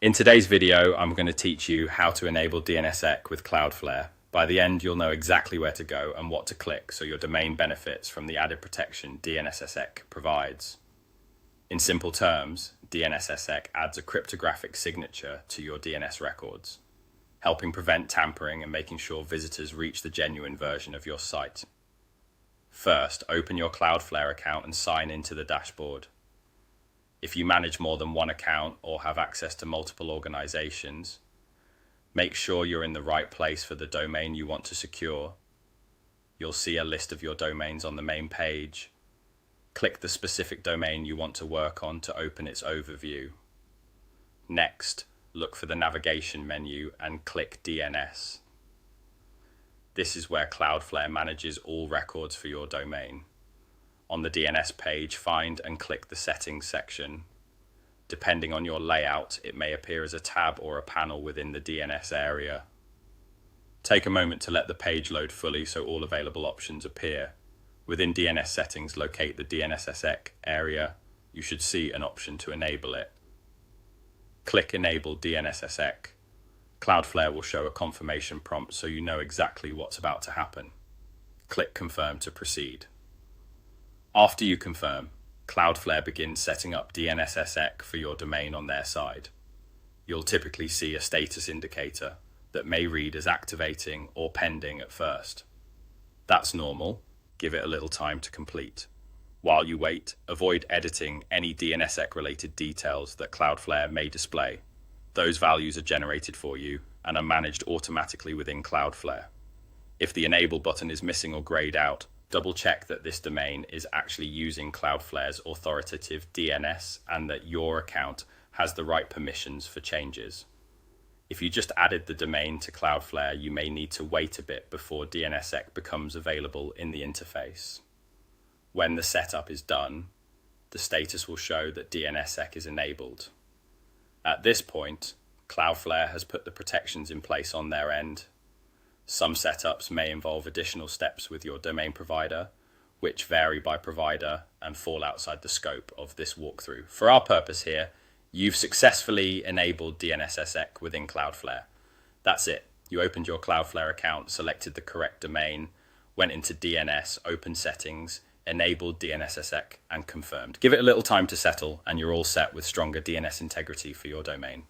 In today's video, I'm going to teach you how to enable DNSSEC with Cloudflare. By the end, you'll know exactly where to go and what to click so your domain benefits from the added protection DNSSEC provides. In simple terms, DNSSEC adds a cryptographic signature to your DNS records, helping prevent tampering and making sure visitors reach the genuine version of your site. First, open your Cloudflare account and sign into the dashboard. If you manage more than one account or have access to multiple organizations, make sure you're in the right place for the domain you want to secure. You'll see a list of your domains on the main page. Click the specific domain you want to work on to open its overview. Next, look for the navigation menu and click DNS. This is where Cloudflare manages all records for your domain. On the DNS page, find and click the Settings section. Depending on your layout, it may appear as a tab or a panel within the DNS area. Take a moment to let the page load fully so all available options appear. Within DNS settings, locate the DNSSEC area. You should see an option to enable it. Click Enable DNSSEC. Cloudflare will show a confirmation prompt so you know exactly what's about to happen. Click Confirm to proceed. After you confirm, Cloudflare begins setting up DNSSEC for your domain on their side. You'll typically see a status indicator that may read as activating or pending at first. That's normal. Give it a little time to complete. While you wait, avoid editing any DNSSEC-related details that Cloudflare may display. Those values are generated for you and are managed automatically within Cloudflare. If the Enable button is missing or grayed out, double-check that this domain is actually using Cloudflare's authoritative DNS and that your account has the right permissions for changes. If you just added the domain to Cloudflare, you may need to wait a bit before DNSSEC becomes available in the interface. When the setup is done, the status will show that DNSSEC is enabled. At this point, Cloudflare has put the protections in place on their end. Some setups may involve additional steps with your domain provider, which vary by provider and fall outside the scope of this walkthrough. For our purpose here, you've successfully enabled DNSSEC within Cloudflare. That's it. You opened your Cloudflare account, selected the correct domain, went into DNS, opened settings, enabled DNSSEC, and confirmed. Give it a little time to settle, and you're all set with stronger DNS integrity for your domain.